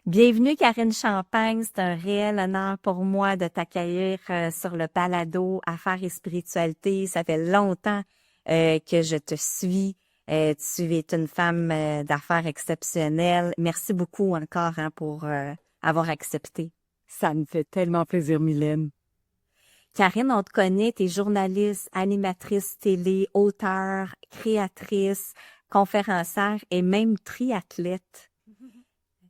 Bienvenue, Karine Champagne. C'est un réel honneur pour moi de t'accueillir sur le balado Affaires et spiritualité. Ça fait longtemps que je te suis. Tu es une femme d'affaires exceptionnelle. Merci beaucoup encore pour avoir accepté. Ça me fait tellement plaisir, Mylène. Karine, on te connaît, tu es journaliste, animatrice télé, auteure, créatrice, conférencière et même triathlète.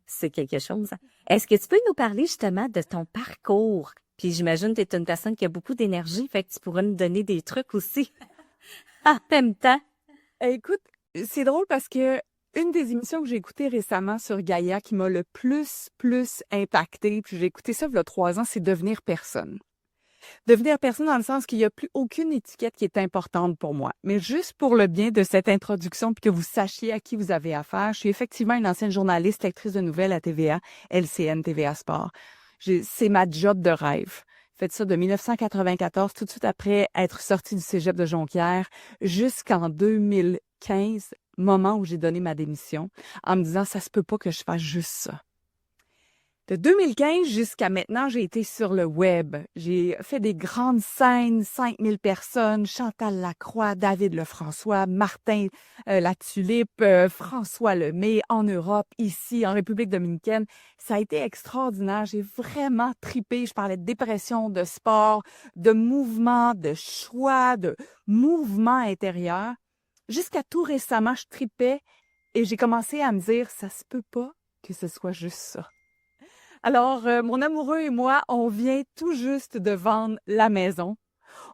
C'est quelque chose. Est-ce que tu peux nous parler justement de ton parcours? Puis j'imagine que tu es une personne qui a beaucoup d'énergie, fait que tu pourrais nous donner des trucs aussi en même temps. Écoute, c'est drôle parce que une des émissions que j'ai écoutées récemment sur Gaïa qui m'a le plus impactée, puis j'ai écouté ça il y a 3 ans, c'est Devenir personne. Devenir personne dans le sens qu'il n'y a plus aucune étiquette qui est importante pour moi. Mais juste pour le bien de cette introduction, puis que vous sachiez à qui vous avez affaire, je suis effectivement une ancienne journaliste, lectrice de nouvelles à TVA, LCN, TVA Sport. C'est ma job de rêve. J'ai fait ça de 1994, tout de suite après être sortie du cégep de Jonquière, jusqu'en 2015, moment où j'ai donné ma démission, en me disant, ça se peut pas que je fasse juste ça. De 2015 jusqu'à maintenant, j'ai été sur le web. J'ai fait des grandes scènes, 5000 personnes, Chantal Lacroix, David Lefrançois, Martin Latulippe, François Lemay, en Europe, ici, en République dominicaine. Ça a été extraordinaire. J'ai vraiment tripé. Je parlais de dépression, de sport, de mouvement, de choix, de mouvement intérieur. Jusqu'à tout récemment, je tripais et j'ai commencé à me dire, ça se peut pas que ce soit juste ça. Alors, mon amoureux et moi, on vient tout juste de vendre la maison.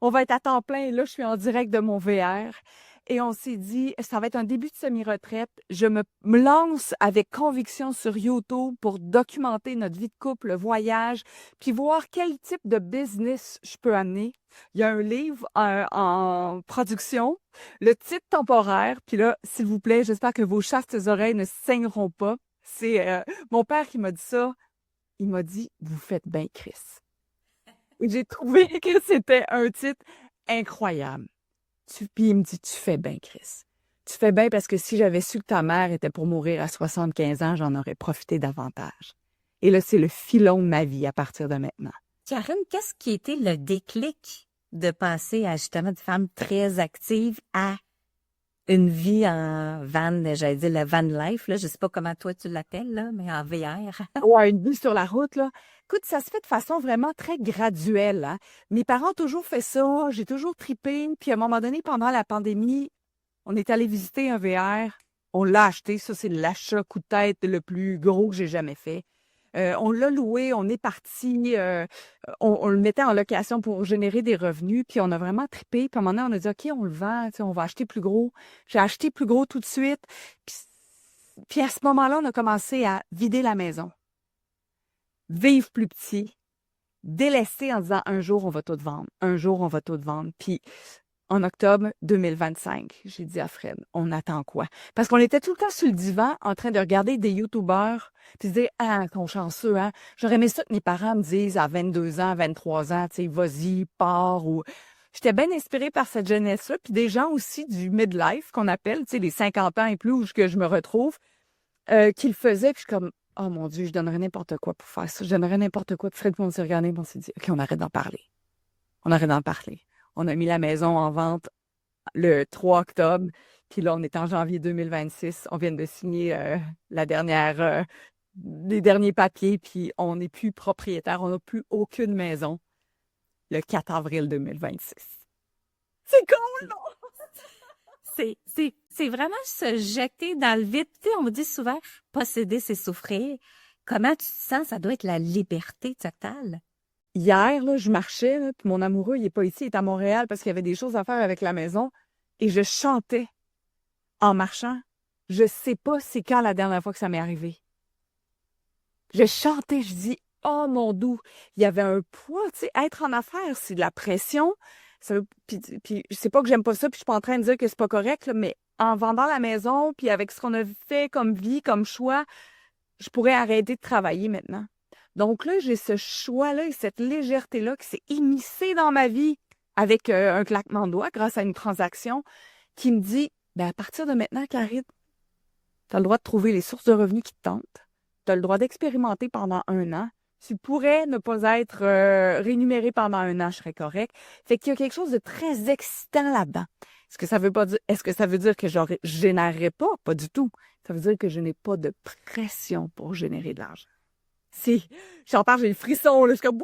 On va être à temps plein et là, je suis en direct de mon VR. Et on s'est dit, ça va être un début de semi-retraite. Je me lance avec conviction sur YouTube pour documenter notre vie de couple, le voyage, puis voir quel type de business je peux amener. Il y a un livre en production, le titre temporaire. Puis là, s'il vous plaît, j'espère que vos chastes oreilles ne saigneront pas. C'est mon père qui m'a dit ça. Il m'a dit, vous faites bien, Chris. J'ai trouvé que c'était un titre incroyable. Puis il me dit, tu fais bien, Chris. Tu fais bien parce que si j'avais su que ta mère était pour mourir à 75 ans, j'en aurais profité davantage. Et là, c'est le filon de ma vie à partir de maintenant. Karine, qu'est-ce qui était le déclic de passer à justement de femme très active à une vie en van, j'allais dire le van life, là, je sais pas comment toi tu l'appelles, là, mais en VR. Ouais, une vie sur la route, là. Écoute, ça se fait de façon vraiment très graduelle, hein. Mes parents ont toujours fait ça, j'ai toujours tripé. Puis à un moment donné, pendant la pandémie, on est allé visiter un VR. On l'a acheté. Ça, c'est l'achat coup de tête le plus gros que j'ai jamais fait. On l'a loué, on est parti, on le mettait en location pour générer des revenus, puis on a vraiment trippé. Puis à un moment donné, on a dit, OK, on le vend, tu sais, on va acheter plus gros. J'ai acheté plus gros tout de suite. Puis à ce moment-là, on a commencé à vider la maison, vivre plus petit, délaisser en disant, un jour, on va tout vendre. Un jour, on va tout vendre. Puis en octobre 2025, j'ai dit à Fred, on attend quoi? Parce qu'on était tout le temps sur le divan en train de regarder des YouTubers puis se dire, ah, qu'on chanceux, hein? J'aurais aimé ça que mes parents me disent à 22 ans, 23 ans, tu sais, vas-y, pars ou... J'étais bien inspirée par cette jeunesse-là, puis des gens aussi du midlife qu'on appelle, tu sais, les 50 ans et plus où que je me retrouve, qui le faisaient, puis je suis comme, oh mon Dieu, je donnerais n'importe quoi pour faire ça, je donnerais n'importe quoi. Puis Fred, on s'est regardé, puis on s'est dit, OK, on arrête d'en parler. On arrête d'en parler. On a mis la maison en vente le 3 octobre. Puis là, on est en janvier 2026. On vient de signer les derniers papiers. Puis on n'est plus propriétaire. On n'a plus aucune maison le 4 avril 2026. C'est cool, non? C'est vraiment se jeter dans le vide. Tu sais, on me dit souvent, posséder, c'est souffrir. Comment tu te sens? Ça doit être la liberté totale. Hier, là, je marchais, là, puis mon amoureux, il n'est pas ici, il est à Montréal parce qu'il y avait des choses à faire avec la maison. Et je chantais en marchant. Je sais pas c'est quand la dernière fois que ça m'est arrivé. Je chantais, je dis, oh mon doux, il y avait un poids, tu sais, être en affaires, c'est de la pression. Puis c'est pas que j'aime pas ça, puis je suis pas en train de dire que c'est pas correct, là, mais en vendant la maison, puis avec ce qu'on a fait comme vie, comme choix, je pourrais arrêter de travailler maintenant. Donc là, j'ai ce choix-là et cette légèreté-là qui s'est immiscée dans ma vie avec un claquement de doigts grâce à une transaction qui me dit, ben à partir de maintenant, Karine, tu as le droit de trouver les sources de revenus qui te tentent. tu as le droit d'expérimenter pendant 1 an. Tu pourrais ne pas être rémunéré pendant 1 an, je serais correct. Fait qu'il y a quelque chose de très excitant là-dedans. Est-ce que ça veut dire que je générerai pas? Pas du tout. Ça veut dire que je n'ai pas de pression pour générer de l'argent. J'en parle, j'ai le frisson, là, je suis comme...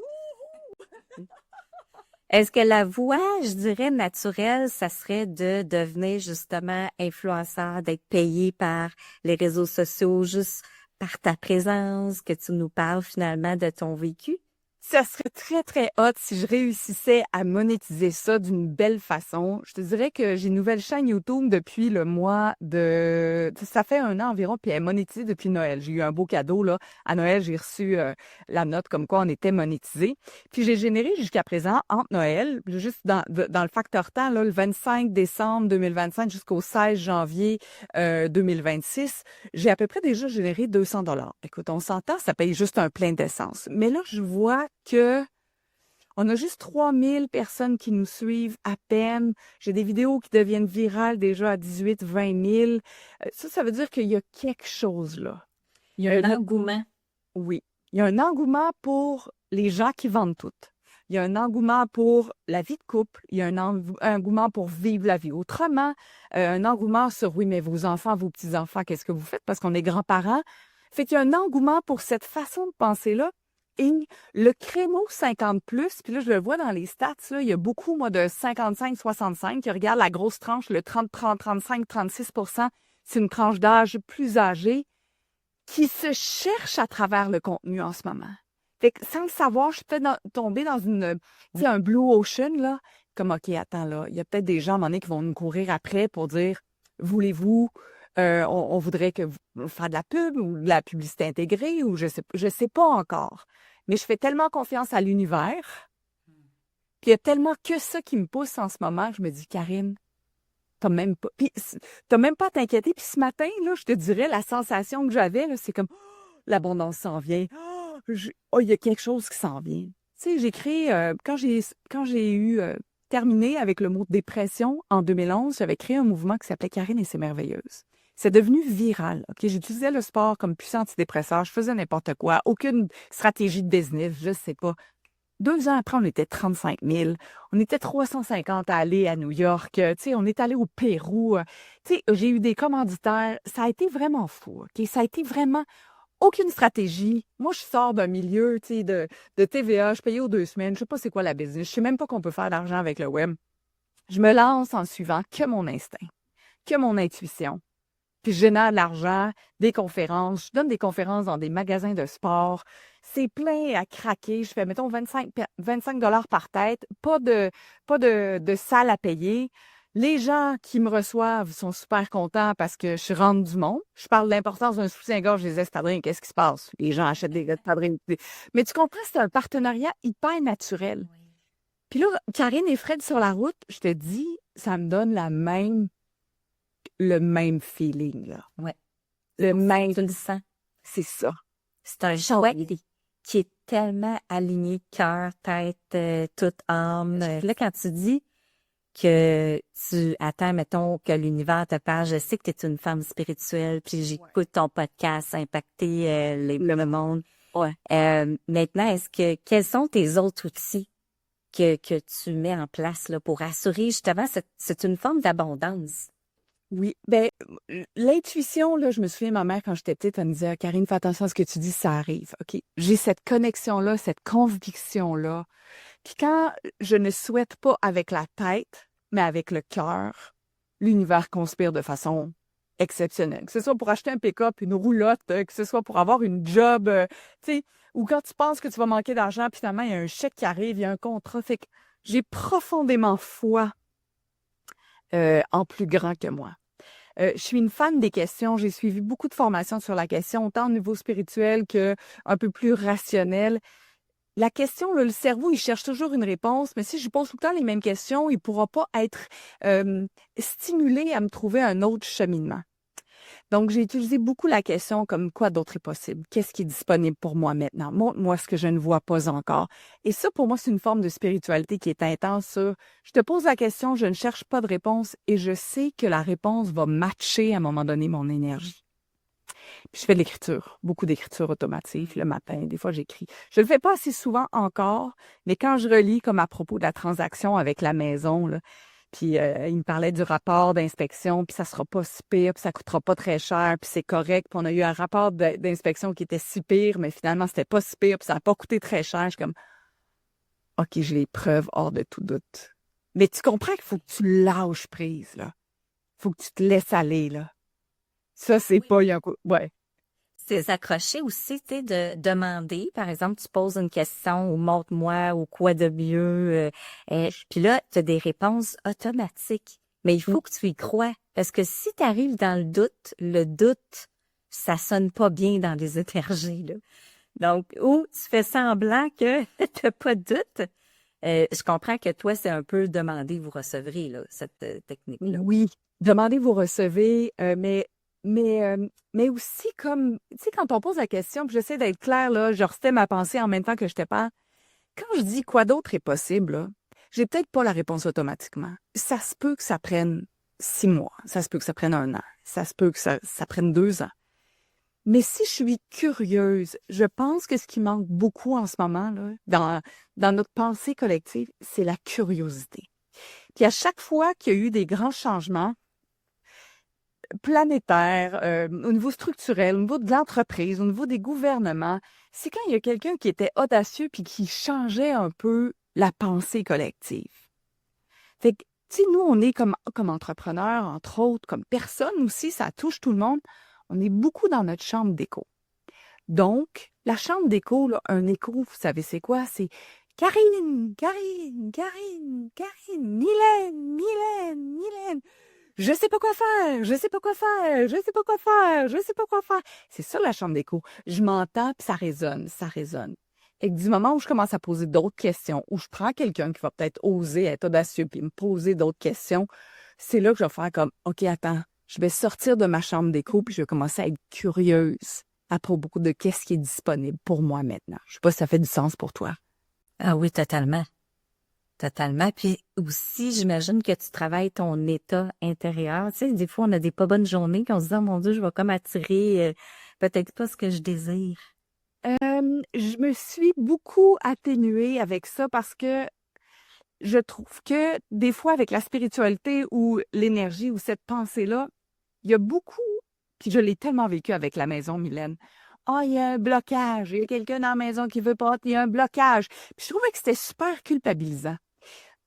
Est-ce que la voie, je dirais, naturelle, ça serait de devenir justement influenceur, d'être payé par les réseaux sociaux, juste par ta présence, que tu nous parles finalement de ton vécu? Ça serait très, très hot si je réussissais à monétiser ça d'une belle façon. Je te dirais que j'ai une nouvelle chaîne YouTube depuis le mois de... Ça fait 1 an environ, puis elle est monétisée depuis Noël. J'ai eu un beau cadeau, là. À Noël, j'ai reçu la note comme quoi on était monétisé. Puis j'ai généré jusqu'à présent, entre Noël, juste dans le facteur temps, là, le 25 décembre 2025 jusqu'au 16 janvier 2026, j'ai à peu près déjà généré 200 $. Écoute, on s'entend, ça paye juste un plein d'essence. Mais là, je vois que on a juste 3000 personnes qui nous suivent à peine. J'ai des vidéos qui deviennent virales déjà à 18, 20 000. Ça veut dire qu'il y a quelque chose là. Il y a un engouement. Oui. Il y a un engouement pour les gens qui vendent tout. Il y a un engouement pour la vie de couple. Il y a un engouement pour vivre la vie autrement. Un engouement sur, oui, mais vos enfants, vos petits-enfants, qu'est-ce que vous faites? Parce qu'on est grands-parents. Fait qu'il y a un engouement pour cette façon de penser-là. Et le créneau 50+, puis là, je le vois dans les stats, là, il y a beaucoup, moi, de 55-65 qui regardent la grosse tranche, le 30, 35, 36%. C'est une tranche d'âge plus âgée qui se cherche à travers le contenu en ce moment. Fait que sans le savoir, je suis peut-être tombée dans un blue ocean, là. Comme, OK, attends, là, il y a peut-être des gens, à un moment donné, qui vont nous courir après pour dire, voulez-vous, on voudrait que vous fassiez de la pub ou de la publicité intégrée ou je sais pas encore. Mais je fais tellement confiance à l'univers. Puis il y a tellement que ça qui me pousse en ce moment. Je me dis, Karine, t'as même pas à t'inquiéter. Puis ce matin, là, je te dirais, la sensation que j'avais, là, c'est comme, oh, l'abondance s'en vient. Oh, il y a quelque chose qui s'en vient. Tu sais, j'ai créé, quand j'ai eu terminé avec le mot dépression en 2011, j'avais créé un mouvement qui s'appelait Karine et c'est merveilleuse. C'est devenu viral. OK, j'utilisais le sport comme puissant antidépresseur, je faisais n'importe quoi, aucune stratégie de business, je sais pas. 2 ans après, on était 35 000. On était 350 à aller à New York. Tu sais, on est allé au Pérou. Tu sais, j'ai eu des commanditaires. Ça a été vraiment fou. OK, ça a été vraiment aucune stratégie. Moi, je sors d'un milieu, tu sais, de TVA. Je payais aux 2 semaines. Je sais pas c'est quoi la business. Je sais même pas qu'on peut faire de l'argent avec le web. Je me lance en suivant que mon instinct, que mon intuition. Puis je génère de l'argent, des conférences. Je donne des conférences dans des magasins de sport. C'est plein à craquer. Je fais, mettons, 25 $ par tête. Pas de salle à payer. Les gens qui me reçoivent sont super contents parce que je rentre du monde. Je parle de l'importance d'un soutien-gorge des espadrilles. Qu'est-ce qui se passe? Les gens achètent des espadrilles. Mais tu comprends, c'est un partenariat hyper naturel. Oui. Puis là, Karine et Fred sur la route, je te dis, ça me donne le même feeling, là. Ouais. Le même. Tu le sens. C'est ça. C'est un choix qui est tellement aligné, cœur, tête, toute âme. Là, quand tu dis que tu attends, mettons, que l'univers te parle, je sais que tu es une femme spirituelle, puis j'écoute ton podcast, impacter le monde. Ouais. Maintenant, quels sont tes autres outils que tu mets en place là, pour assurer justement, c'est une forme d'abondance? Oui, ben l'intuition, là, je me souviens, ma mère, quand j'étais petite, elle me disait, Karine, fais attention à ce que tu dis, ça arrive. OK. J'ai cette connexion-là, cette conviction-là. Puis quand je ne souhaite pas avec la tête, mais avec le cœur, l'univers conspire de façon exceptionnelle. Que ce soit pour acheter un pick-up, une roulotte, que ce soit pour avoir une job, tu sais, ou quand tu penses que tu vas manquer d'argent, puis finalement, il y a un chèque qui arrive, il y a un contrat. Fait que j'ai profondément foi en plus grand que moi. Je suis une fan des questions. J'ai suivi beaucoup de formations sur la question, autant au niveau spirituel que un peu plus rationnel. La question, là, le cerveau, il cherche toujours une réponse, mais si je pose tout le temps les mêmes questions, il pourra pas être stimulé à me trouver un autre cheminement. Donc, j'ai utilisé beaucoup la question comme quoi d'autre est possible? Qu'est-ce qui est disponible pour moi maintenant? Montre-moi ce que je ne vois pas encore. Et ça, pour moi, c'est une forme de spiritualité qui est intense sur je te pose la question, je ne cherche pas de réponse et je sais que la réponse va matcher à un moment donné mon énergie. Puis je fais de l'écriture, beaucoup d'écriture automatique le matin. Des fois, j'écris. Je le fais pas assez souvent encore, mais quand je relis comme à propos de la transaction avec la maison, là, puis il me parlait du rapport d'inspection, puis ça sera pas si pire, puis ça coûtera pas très cher, puis c'est correct. Puis on a eu un rapport d'inspection qui était si pire, mais finalement, c'était pas si pire, puis ça n'a pas coûté très cher. Je suis comme, OK, j'ai les preuves hors de tout doute. Mais tu comprends qu'il faut que tu lâches prise, là. Faut que tu te laisses aller, là. Ça, c'est Oui. pas... il y a un coup- Ouais. C'est s'accrocher aussi, tu sais, de demander. Par exemple, tu poses une question ou montre-moi ou quoi de mieux. Puis là, tu as des réponses automatiques. Mais il faut que tu y crois. Parce que si tu arrives dans le doute, ça sonne pas bien dans les énergies, là. Donc, ou tu fais semblant que t'as pas de doute. Je comprends que toi, c'est un peu demander, vous recevrez, là, cette technique-là. Oui. Demandez, vous recevez, mais aussi comme, tu sais, quand on pose la question, puis j'essaie d'être claire, là, je restais ma pensée en même temps que je te parle. Quand je dis quoi d'autre est possible, là, j'ai peut-être pas la réponse automatiquement. Ça se peut que ça prenne 6 mois, ça se peut que ça prenne 1 an, ça se peut que ça prenne 2 ans. Mais si je suis curieuse, je pense que ce qui manque beaucoup en ce moment, là, dans notre pensée collective, c'est la curiosité. Puis à chaque fois qu'il y a eu des grands changements planétaires, au niveau structurel, au niveau de l'entreprise, au niveau des gouvernements, c'est quand il y a quelqu'un qui était audacieux puis qui changeait un peu la pensée collective. Fait que, tu sais, nous, on est comme entrepreneurs, entre autres, comme personne aussi, ça touche tout le monde. On est beaucoup dans notre chambre d'écho. Donc, la chambre d'écho, là, un écho, vous savez c'est quoi? C'est Karine, Karine, Karine, Karine, Mylène, Mylène, Mylène. Je sais pas quoi faire, je sais pas quoi faire, je sais pas quoi faire, je sais pas quoi faire. C'est ça la chambre d'écho. Je m'entends, puis ça résonne, ça résonne. Et du moment où je commence à poser d'autres questions, où je prends quelqu'un qui va peut-être oser être audacieux puis me poser d'autres questions, c'est là que je vais faire comme, OK, attends, je vais sortir de ma chambre d'écho puis je vais commencer à être curieuse à propos de qu'est-ce qui est disponible pour moi maintenant. Je sais pas si ça fait du sens pour toi. Ah oui, totalement. Totalement. Puis aussi, j'imagine que tu travailles ton état intérieur. Tu sais, des fois, on a des pas bonnes journées, puis on se dit, oh mon Dieu, je vais comme attirer peut-être pas ce que je désire. Je me suis beaucoup atténuée avec ça parce que je trouve que des fois, avec la spiritualité ou l'énergie ou cette pensée-là, il y a beaucoup, puis je l'ai tellement vécu avec la maison, Mylène. Ah, il y a un blocage, il y a quelqu'un dans la maison qui veut pas, il y a un blocage. Puis je trouvais que c'était super culpabilisant.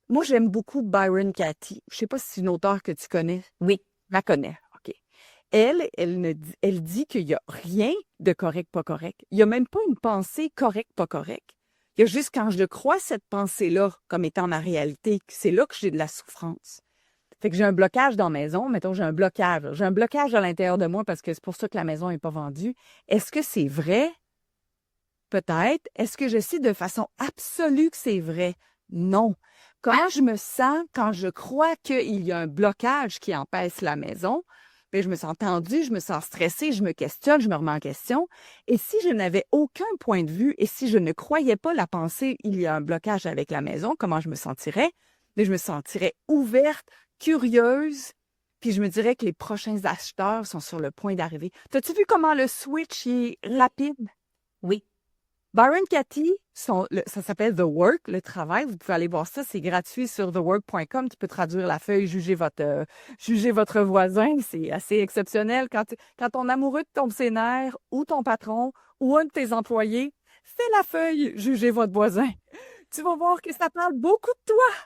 Moi, j'aime beaucoup Byron Katie. Je sais pas si c'est une auteure que tu connais. Oui. Je la connais, OK. Elle dit qu'il y a rien de correct, pas correct. Il y a même pas une pensée correct, pas correct. Il y a juste quand je crois cette pensée-là comme étant ma réalité, que c'est là que j'ai de la souffrance. Fait que j'ai un blocage dans la maison, mettons, j'ai un blocage. J'ai un blocage à l'intérieur de moi parce que c'est pour ça que la maison n'est pas vendue. Est-ce que c'est vrai? Peut-être. Est-ce que je sais de façon absolue que c'est vrai? Non. Comment je me sens quand je crois qu'il y a un blocage qui empêche la maison? Bien, je me sens tendue, je me sens stressée, je me questionne, je me remets en question. Et si je n'avais aucun point de vue et si je ne croyais pas la pensée, il y a un blocage avec la maison, comment je me sentirais? Mais je me sentirais ouverte, curieuse, puis je me dirais que les prochains acheteurs sont sur le point d'arriver. T'as-tu vu comment le switch est rapide? Oui. Byron Katie, ça s'appelle The Work, le travail. Vous pouvez aller voir ça, c'est gratuit sur thework.com. Tu peux traduire la feuille, juger votre voisin. C'est assez exceptionnel. Quand ton amoureux te tombe ses nerfs, ou ton patron, ou un de tes employés, fais la feuille, juger votre voisin. Tu vas voir que ça parle beaucoup de toi.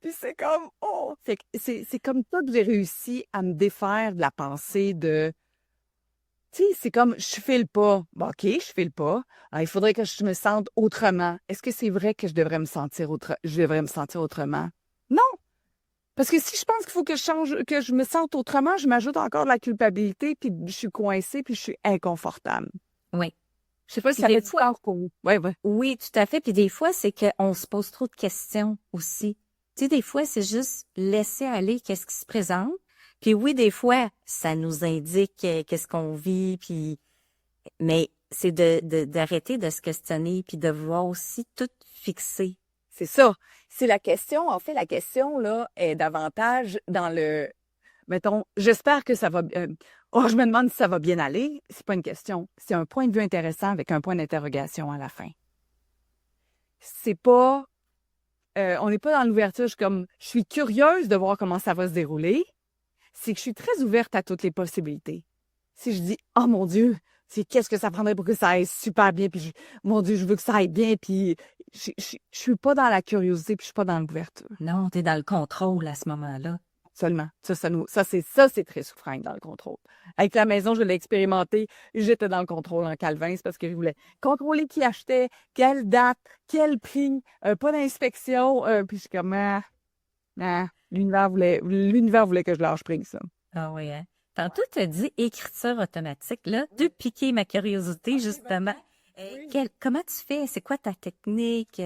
Puis c'est comme, oh! C'est comme ça que j'ai réussi à me défaire de la pensée de, tu sais, c'est comme, je file pas. Bon, OK, je file pas. Ah, il faudrait que je me sente autrement. Est-ce que c'est vrai que je devrais me sentir autrement? Non! Parce que si je pense qu'il faut que je change, que je me sente autrement, je m'ajoute encore de la culpabilité, puis je suis coincée, puis je suis inconfortable. Oui. Je sais pas si Puis ça des fait du fois, sens pour vous. Ouais, ouais. oui, tout à fait. Puis des fois, c'est qu'on se pose trop de questions aussi. Tu sais, des fois, c'est juste laisser aller qu'est-ce qui se présente. Puis oui, des fois, ça nous indique qu'est-ce qu'on vit, puis mais c'est d'arrêter de se questionner puis de voir aussi tout fixer. C'est ça. C'est la question. En fait, la question, là, est davantage dans le, mettons, j'espère que ça va, Oh, je me demande si ça va bien aller. C'est pas une question. C'est un point de vue intéressant avec un point d'interrogation à la fin. C'est pas... on n'est pas dans l'ouverture. Je suis curieuse de voir comment ça va se dérouler. C'est que je suis très ouverte à toutes les possibilités. Si je dis, oh mon Dieu, qu'est-ce que ça prendrait pour que ça aille super bien, puis mon Dieu, je veux que ça aille bien, puis je suis pas dans la curiosité, puis je suis pas dans l'ouverture. Non, t'es dans le contrôle à ce moment-là. Seulement. C'est très souffrant dans le contrôle. Avec la maison, je l'ai expérimenté. J'étais dans le contrôle en Calvin, c'est parce que je voulais contrôler qui achetait, quelle date, quel prix, pas d'inspection. Puis je suis comme, l'univers voulait que je lâche prise, ça. Ah oui, hein? Tantôt, tu as dit écriture automatique, là, de piquer ma curiosité, justement. Comment tu fais? C'est quoi ta technique?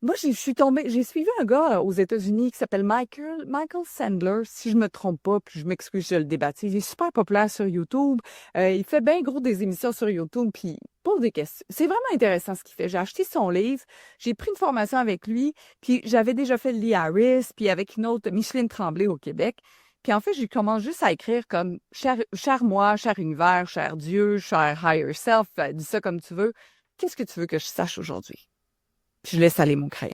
Moi, j'ai suivi un gars aux États-Unis qui s'appelle Michael Sandler, si je me trompe pas, puis je m'excuse, je le débaptise. Il est super populaire sur YouTube. Il fait bien gros des émissions sur YouTube, puis il pose des questions. C'est vraiment intéressant ce qu'il fait. J'ai acheté son livre, j'ai pris une formation avec lui, puis j'avais déjà fait Lee Harris, puis avec une autre, Micheline Tremblay au Québec. Puis en fait, j'ai commencé juste à écrire comme cher moi, cher univers, cher Dieu, cher higher self, dis ça comme tu veux. Qu'est-ce que tu veux que je sache aujourd'hui? Puis je laisse aller mon crayon.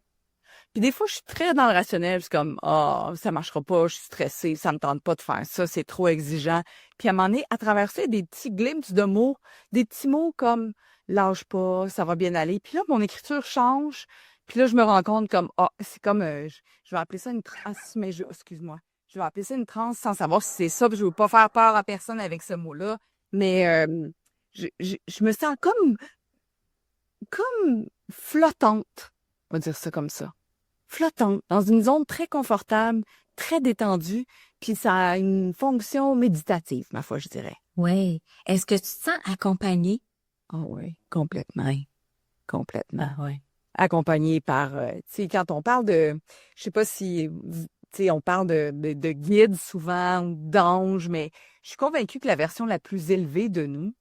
Puis des fois, je suis très dans le rationnel, je suis comme, ça marchera pas, je suis stressée, ça me tente pas de faire ça, c'est trop exigeant. Puis à un moment donné, à travers ça, des petits glimpses de mots, des petits mots comme, lâche pas, ça va bien aller. Puis là, mon écriture change. Puis là, je me rends compte comme, c'est comme, je vais appeler ça une transe, mais excuse-moi. Je vais appeler ça une transe sans savoir si c'est ça, puis je veux pas faire peur à personne avec ce mot-là. Mais je me sens comme flottante, on va dire ça comme ça. Flottante, dans une zone très confortable, très détendue, puis ça a une fonction méditative, ma foi, je dirais. Oui. Est-ce que tu te sens accompagnée? Ah oui, complètement. Complètement. Ah oui. Accompagnée par, tu sais, quand on parle de, je sais pas si, tu sais, on parle de guides souvent, ou d'anges, mais je suis convaincue que la version la plus élevée de nous,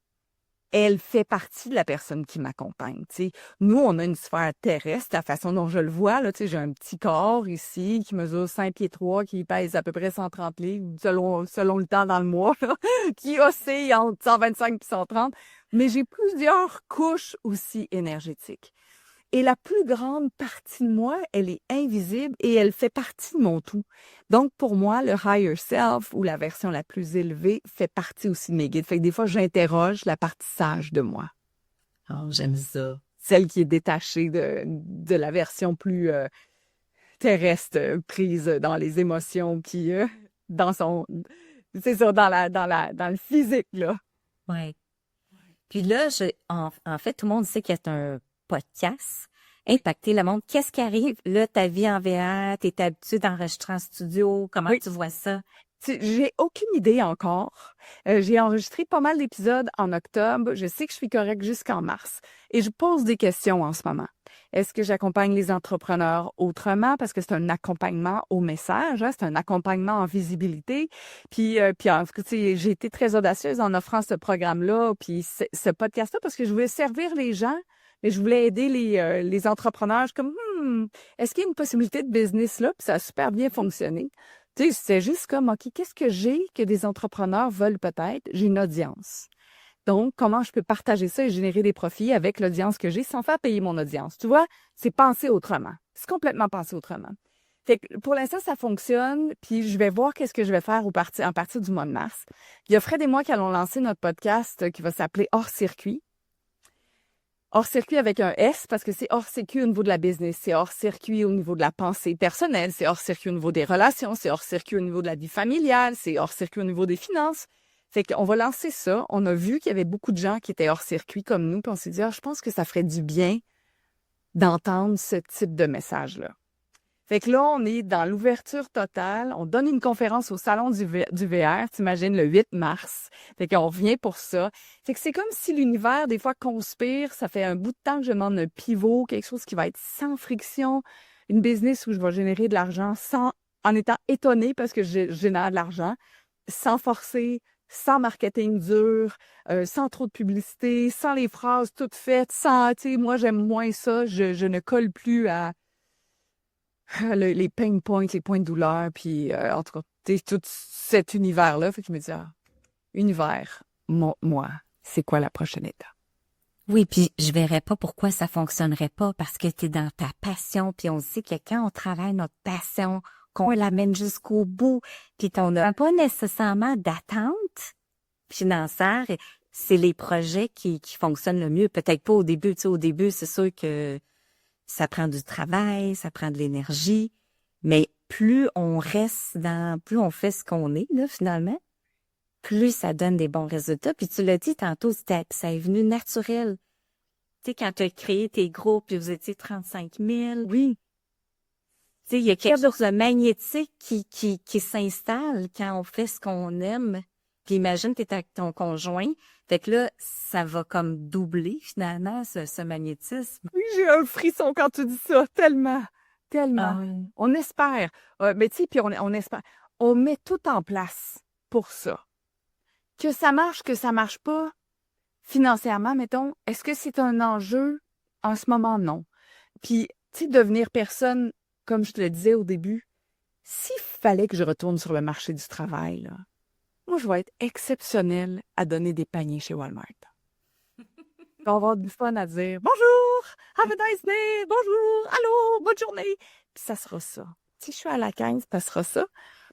elle fait partie de la personne qui m'accompagne. Tu sais. Nous, on a une sphère terrestre, la façon dont je le vois. Là, tu sais, j'ai un petit corps ici qui mesure 5 pieds 3, qui pèse à peu près 130 livres, selon le temps dans le mois, là, qui oscille entre 125 et 130. Mais j'ai plusieurs couches aussi énergétiques. Et la plus grande partie de moi, elle est invisible et elle fait partie de mon tout. Donc, pour moi, le higher self ou la version la plus élevée fait partie aussi de mes guides. Fait que des fois, j'interroge la partie sage de moi. Oh, j'aime ça. Celle qui est détachée de la version plus terrestre, prise dans les émotions, puis dans son... C'est ça, dans le physique, là. Oui. Puis là, en fait, tout le monde sait qu'il y a un podcast, Impacter le monde. Qu'est-ce qui arrive? Là, ta vie en VR, t'es habitué d'enregistrer en studio. Comment Oui. tu vois ça? J'ai aucune idée encore. J'ai enregistré pas mal d'épisodes en octobre. Je sais que je suis correcte jusqu'en mars. Et je pose des questions en ce moment. Est-ce que j'accompagne les entrepreneurs autrement? Parce que c'est un accompagnement au message, hein? C'est un accompagnement en visibilité. Puis en tout cas, j'ai été très audacieuse en offrant ce programme-là, puis ce podcast-là, parce que je voulais servir les gens, mais je voulais aider les entrepreneurs. Je suis comme, est-ce qu'il y a une possibilité de business là? Puis ça a super bien fonctionné. Tu sais, c'est juste comme, OK, qu'est-ce que j'ai que des entrepreneurs veulent peut-être? J'ai une audience. Donc, comment je peux partager ça et générer des profits avec l'audience que j'ai sans faire payer mon audience? Tu vois, c'est penser autrement. C'est complètement penser autrement. Fait que pour l'instant, ça fonctionne, puis je vais voir qu'est-ce que je vais faire en partir du mois de mars. Il y a Fred et moi qui allons lancer notre podcast qui va s'appeler Hors Circuit. Hors circuit avec un S parce que c'est hors circuit au niveau de la business, c'est hors circuit au niveau de la pensée personnelle, c'est hors circuit au niveau des relations, c'est hors circuit au niveau de la vie familiale, c'est hors circuit au niveau des finances. Fait qu'on va lancer ça. On a vu qu'il y avait beaucoup de gens qui étaient hors circuit comme nous, puis on s'est dit, je pense que ça ferait du bien d'entendre ce type de message-là. Fait que là, on est dans l'ouverture totale. On donne une conférence au Salon du VR, t'imagines, le 8 mars. Fait qu'on revient pour ça. Fait que c'est comme si l'univers, des fois, conspire. Ça fait un bout de temps que je demande un pivot, quelque chose qui va être sans friction, une business où je vais générer de l'argent en étant étonnée parce que je génère de l'argent, sans forcer, sans marketing dur, sans trop de publicité, sans les phrases toutes faites, sans, tu sais, moi, j'aime moins ça. Je ne colle plus à les pain points, les points de douleur, puis en tout cas, tout cet univers-là. Fait que je me dis, univers, moi, c'est quoi la prochaine étape? Oui, puis je verrais pas pourquoi ça fonctionnerait pas parce que tu es dans ta passion, puis on sait que quand on travaille notre passion, qu'on l'amène jusqu'au bout, puis on n'a pas nécessairement d'attente financière, c'est les projets qui fonctionnent le mieux. Peut-être pas au début, tu sais, au début, c'est sûr que ça prend du travail, ça prend de l'énergie, mais plus on reste plus on fait ce qu'on est, là, finalement, plus ça donne des bons résultats. Puis tu l'as dit tantôt, ça est venu naturel. Tu sais, quand tu as créé tes groupes, puis vous étiez 35 000. Oui. Tu sais, il y a quelque chose de magnétique qui s'installe quand on fait ce qu'on aime. Puis imagine, tu es avec ton conjoint. Fait que là, ça va comme doubler, finalement, ce magnétisme. Oui, j'ai un frisson quand tu dis ça, tellement, tellement. Ah oui. On espère. Mais tu sais, puis on espère. On met tout en place pour ça. Que ça marche pas, financièrement, mettons, est-ce que c'est un enjeu? En ce moment, non. Puis, tu sais, devenir personne, comme je te le disais au début, s'il fallait que je retourne sur le marché du travail, là, moi, je vais être exceptionnelle à donner des paniers chez Walmart. On va avoir du fun à dire « Bonjour! Have a nice day! Bonjour! Allô! Bonne journée! » Puis ça sera ça. Si je suis à la 15, ça sera ça.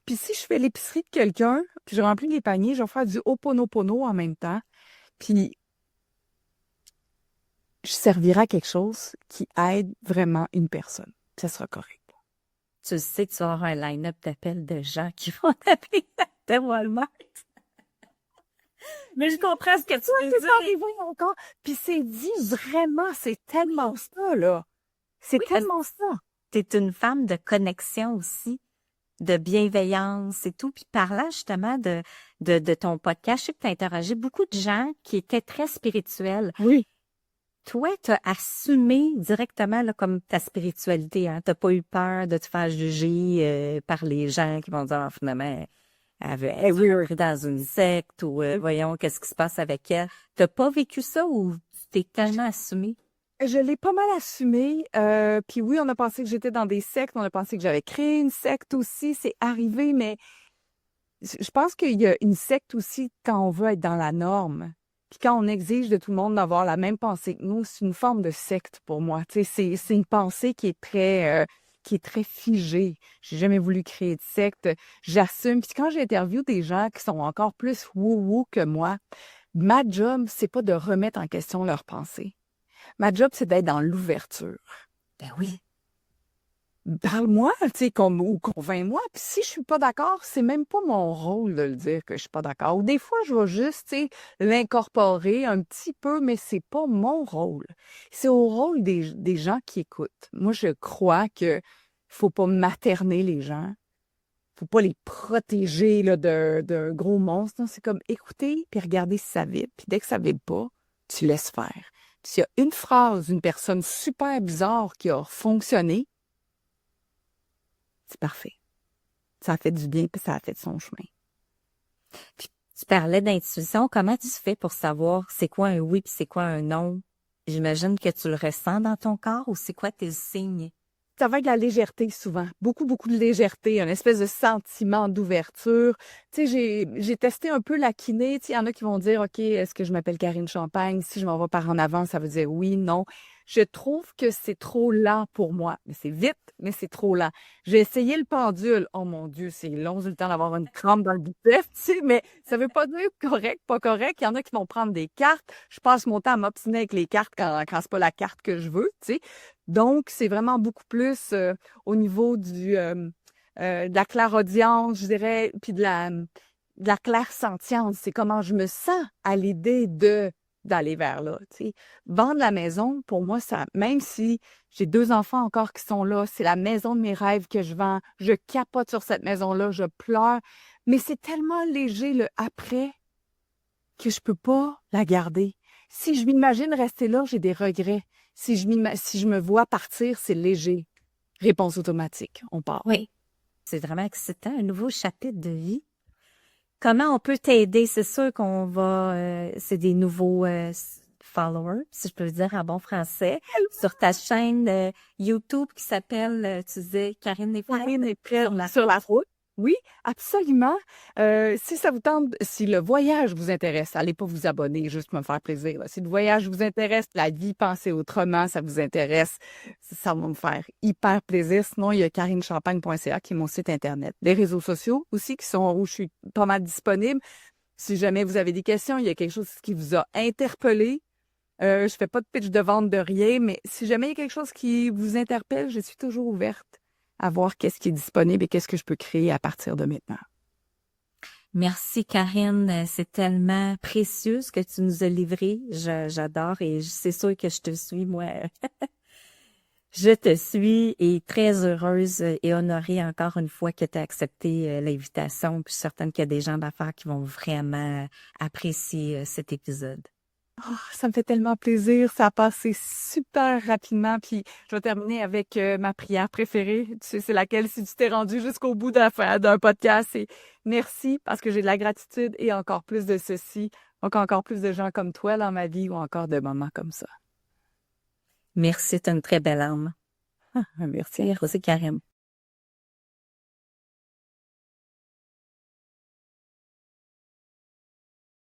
Puis si je fais l'épicerie de quelqu'un, puis je remplis les paniers, je vais faire du Ho'oponopono en même temps. Puis je servirai à quelque chose qui aide vraiment une personne. Puis ça sera correct. Tu sais que tu vas avoir un line-up d'appels de gens qui vont t'appeler de Walmart. Mais je comprends ce que tu veux C'est dire. pas arrivé encore. Puis c'est dit vraiment, c'est tellement ça, là. C'est Oui, tellement ça. T'es une femme de connexion aussi, de bienveillance et tout. Puis parlant justement de ton podcast, je sais que tu as interrogé beaucoup de gens qui étaient très spirituels. Oui. Toi, tu as assumé directement là, comme ta spiritualité. Hein? Tu n'as pas eu peur de te faire juger par les gens qui vont dire ah, finalement, elle veut être dans une secte ou voyons qu'est-ce qui se passe avec elle. Tu n'as pas vécu ça ou tu t'es tellement assumé? Je l'ai pas mal assumé. Puis oui, on a pensé que j'étais dans des sectes, on a pensé que j'avais créé une secte aussi. C'est arrivé, mais je pense qu'il y a une secte aussi quand on veut être dans la norme. Puis quand on exige de tout le monde d'avoir la même pensée que nous, c'est une forme de secte pour moi. Tu sais, c'est une pensée qui est très figée. J'ai jamais voulu créer de secte. J'assume. Puis quand j'interviewe des gens qui sont encore plus woo-woo que moi, ma job, c'est pas de remettre en question leurs pensées. Ma job, c'est d'être dans l'ouverture. Ben oui. Parle-moi, tu sais, ou convainc-moi. Puis si je suis pas d'accord, c'est même pas mon rôle de le dire que je suis pas d'accord. Ou des fois, je vais juste, tu sais, l'incorporer un petit peu, mais c'est pas mon rôle. C'est au rôle des gens qui écoutent. Moi, je crois que faut pas materner les gens. Faut pas les protéger, là, d'un gros monstre. Non, c'est comme écouter puis regarder si ça vibre. Puis dès que ça vibre pas, tu laisses faire. S'il y a une phrase d'une personne super bizarre qui a fonctionné, c'est parfait. Ça a fait du bien, puis ça a fait son chemin. Puis, tu parlais d'intuition. Comment tu fais pour savoir c'est quoi un oui puis c'est quoi un non? J'imagine que tu le ressens dans ton corps ou c'est quoi tes signes? Ça va être de la légèreté souvent. Beaucoup, beaucoup de légèreté, une espèce de sentiment d'ouverture. Tu sais, j'ai testé un peu la kiné. Tu sais, il y en a qui vont dire, OK, est-ce que je m'appelle Karine Champagne? Si je m'en vais par en avant, ça veut dire oui, non. Je trouve que c'est trop lent pour moi. Mais c'est vite, mais c'est trop lent. J'ai essayé le pendule. Oh mon Dieu, c'est long, j'ai le temps d'avoir une crampe dans le biceps, tu sais, mais ça veut pas dire correct, pas correct. Il y en a qui vont prendre des cartes. Je passe mon temps à m'obstiner avec les cartes quand c'est pas la carte que je veux, tu sais. Donc, c'est vraiment beaucoup plus au niveau de la clairaudience, je dirais, puis de la clairsentience. C'est comment je me sens à l'idée d'aller vers là. Tu sais. Vendre la maison, pour moi, ça, même si j'ai 2 enfants encore qui sont là, c'est la maison de mes rêves que je vends. Je capote sur cette maison-là, je pleure. Mais c'est tellement léger le après que je peux pas la garder. Si je m'imagine rester là, j'ai des regrets. Si je me vois partir, c'est léger. Réponse automatique, on part. Oui. C'est vraiment excitant, un nouveau chapitre de vie. Comment on peut t'aider? C'est sûr qu'on va... c'est des nouveaux followers, si je peux le dire en bon français, sur ta chaîne YouTube qui s'appelle, tu disais, Karine est Karine est prête sur la route. Oui, absolument. Si ça vous tente, si le voyage vous intéresse, allez pas vous abonner, juste me faire plaisir, là. Si le voyage vous intéresse, la vie pensée autrement, ça vous intéresse, ça va me faire hyper plaisir. Sinon, il y a karinechampagne.ca qui est mon site Internet. Les réseaux sociaux aussi qui sont où je suis pas mal disponible. Si jamais vous avez des questions, il y a quelque chose qui vous a interpellé. Je fais pas de pitch de vente de rien, mais si jamais il y a quelque chose qui vous interpelle, je suis toujours ouverte à voir qu'est-ce qui est disponible et qu'est-ce que je peux créer à partir de maintenant. Merci, Karine. C'est tellement précieux ce que tu nous as livré. J'adore et c'est sûr que je te suis, moi. Je te suis et très heureuse et honorée encore une fois que tu as accepté l'invitation. Puis je suis certaine qu'il y a des gens d'affaires qui vont vraiment apprécier cet épisode. Oh, ça me fait tellement plaisir. Ça a passé super rapidement. Puis je vais terminer avec ma prière préférée. Tu sais, c'est laquelle, si tu t'es rendu jusqu'au bout d'un podcast, c'est merci parce que j'ai de la gratitude et encore plus de ceci. Donc encore plus de gens comme toi dans ma vie ou encore de moments comme ça. Merci, tu as une très belle âme. Merci. Merci, Karine.